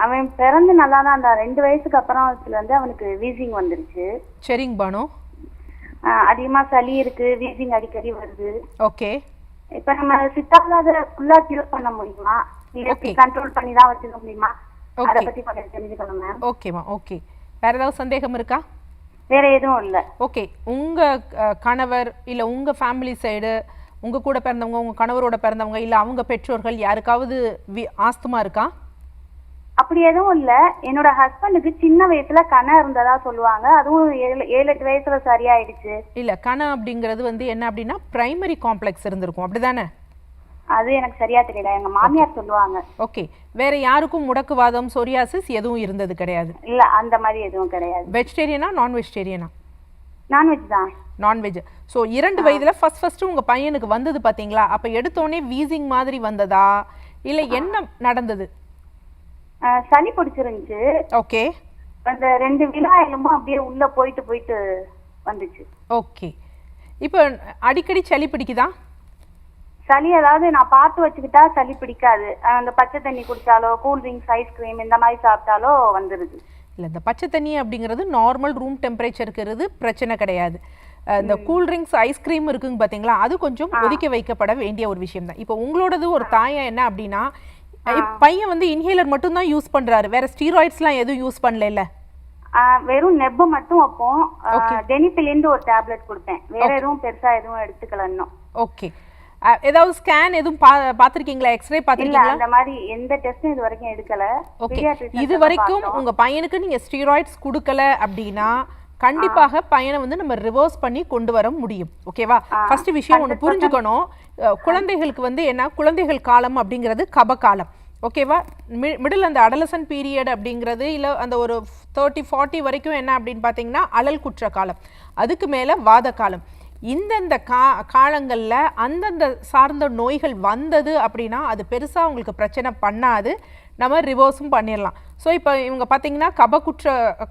அவன் பிறந்து நல்லா தான் இருந்தான். 2 வயசுக்கு அப்புறம் வந்து அவனுக்கு வீசிங் வந்துருச்சு. சரிங்க பானு. அதிகமா சளி இருக்கு, வீசிங் அடிக்கடி வருது. ஓகே. இப்ப நம்ம சித்தால அதை ஃபுல்லா கியூர் பண்ண முடியுமா, இல்ல கண்ட்ரோல் பண்ணி தான் வச்சுக்க முடியுமா? அத பத்தி கொஞ்சம் தெரிஞ்சுக்கணும் மேம். ஓகேமா, ஓகே. வேற ஏதாவது சந்தேகம் இருக்கா? வேற எதுவும் இல்ல. ஓகே. உங்க கணவர் இல்ல உங்க ஃபேமிலி சைடு, உங்க கூட பிறந்தவங்க, உங்க கணவரோட பிறந்தவங்க இல்ல அவங்க பெற்றோர்கள் யாருக்காவது ஆஸ்துமா இருக்கா? அப்படி எதுவும் இல்ல. என்னோட ஹஸ்பண்டுக்கு சின்ன வயசுல கண இருந்ததா சொல்லுவாங்க. அதுவும் 7-8 வயசுல சரியாயிடுச்சு. இல்ல, கண அப்படிங்கிறது வந்து என்ன அப்படின்னா பிரைமரி காம்ப்ளெக்ஸ் இருந்திருக்கும், அப்படிதானே? அது எனக்கு சரியா தெரியல, எங்க மாமியார் சொல்லுவாங்க. ஓகே. வேற யாருக்கும் முடக்குவாதம், சொரியாசிஸ் எதுவும் இருந்தது கிடையாது? இல்ல, அந்த மாதிரி எதுவும் கிடையாது. வெஜிடேரியனா நான் வெஜிடேரியனா? நான்வெஜ் தான். நான்வெஜ். ஸோ 2 வயதுல ஃபர்ஸ்ட் உங்க பையனுக்கு வந்தது பாத்தீங்களா? அப்ப எடுத்தோடனே வீசிங் மாதிரி வந்ததா இல்ல என்ன நடந்தது? சளி பிடிச்சிருந்துச்சு. ஓகே. அந்த 2 விழா எலும்பும் அப்படியே உள்ள போயிட்டு வந்துச்சு. ஓகே. இப்போ அடிக்கடி சளி பிடிக்குதா? சளி அதாவது நான் பார்த்து வச்சுக்கிட்டா சளி பிடிக்காது. அந்த பச்சை தண்ணி குடிச்சாலோ, கூல் ட்ரிங்க்ஸ், ஐஸ்கிரீம் இந்த மாதிரி சாப்பிட்டாலோ வந்துருது. இல்லை, இந்த பச்சை தண்ணி அப்படிங்கிறது நார்மல் ரூம் டெம்பரேச்சருக்கு இருக்கிறது, பிரச்சனை கிடையாது. இந்த கூல் ட்ரிங்க்ஸ், ஐஸ்கிரீம் இருக்குங்க பார்த்தீங்களா, அது கொஞ்சம் ஒதுக்க வைக்கப்பட வேண்டிய ஒரு விஷயம் தான். இப்போ உங்களோடது ஒரு தாயா என்ன அப்படின்னா, பையன் வந்து இன்ஹேலர் மட்டும் தான் யூஸ் பண்றாரு, வேற ஸ்டீராய்ட்ஸ்லாம் எதுவும் யூஸ் பண்ணல. வெறும் நெப் மட்டும் வைப்போம். டெனிபிலின்னு ஒரு டேப்லெட் கொடுத்தேன். வேற எதுவும் பெருசா எதுவும் எடுத்துக்கல இன்னும். ஓகே. ஏதாவது ஸ்கேன் எதுவும் பாத்திருக்கீங்களா? எக்ஸ்ரே பாத்திருக்கீங்களா? அந்த மாதிரி எந்த டெஸ்டும் இது வரைக்கும் எடுக்கல. ஓகே. இது வரைக்கும் உங்க பையனுக்கு நீங்க ஸ்டீராய்ட்ஸ் கொடுக்கல அப்படின்னா கண்டிப்பாக பையனை வந்து நம்ம ரிவர்ஸ் பண்ணி கொண்டு வர முடியும். ஓகேவா? ஃபர்ஸ்ட் விஷயம் ஒன்று புரிஞ்சுக்கணும். குழந்தைகளுக்கு வந்து என்ன, குழந்தைகள் காலம் அப்படிங்கிறது கப காலம். ஓகேவா? மிடில் அந்த அடலசன் பீரியட் அப்படிங்கிறது இல்லை அந்த ஒரு 30-40 வரைக்கும் என்ன அப்படின்னு பார்த்தீங்கன்னா அழல் குற்ற காலம். அதுக்கு மேலே வாத காலம். இந்தந்த காலங்களில் அந்தந்த சார்ந்த நோய்கள் வந்தது அப்படின்னா அது பெருசாக உங்களுக்கு பிரச்சனை பண்ணாது, நம்ம ரிவர்ஸும் பண்ணிடலாம். ஸோ இப்போ இவங்க பார்த்தீங்கன்னா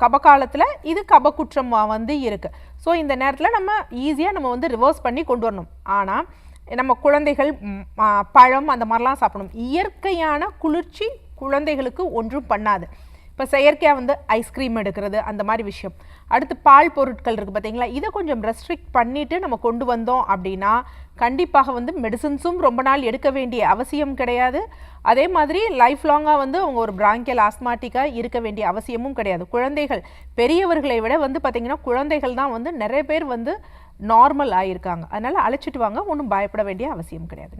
கப காலத்தில் இது கபக்குற்றமாக வந்து இருக்குது. ஸோ இந்த நேரத்தில் நம்ம ஈஸியாக நம்ம வந்து ரிவர்ஸ் பண்ணி கொண்டு வரணும். ஆனால் நம்ம குழந்தைகள் பழம் அந்த மாதிரிலாம் சாப்பிடணும். இயற்கையான குளிர்ச்சி குழந்தைகளுக்கு ஒன்றும் பண்ணாது. இப்போ செயற்கையாக வந்து ஐஸ்கிரீம் எடுக்கிறது அந்த மாதிரி விஷயம். அடுத்து பால் பொருட்கள் இருக்குது பார்த்தீங்களா, இதை கொஞ்சம் ரெஸ்ட்ரிக்ட் பண்ணிவிட்டு நம்ம கொண்டு வந்தோம் அப்படின்னா கண்டிப்பாக வந்து மெடிசின்ஸும் ரொம்ப நாள் எடுக்க வேண்டிய அவசியம் கிடையாது. அதே மாதிரி லைஃப் லாங்காக வந்து அவங்க ஒரு பிராங்கியல் ஆஸ்மாட்டிக்காக இருக்க வேண்டிய அவசியமும் கிடையாது. குழந்தைகள் பெரியவர்களை விட வந்து பார்த்திங்கன்னா குழந்தைகள் தான் வந்து நிறைய பேர் வந்து நார்மல் ஆகியிருக்காங்க. அதனால் அழைச்சிட்டு வாங்க, ஒன்றும் பயப்பட வேண்டிய அவசியம் கிடையாது.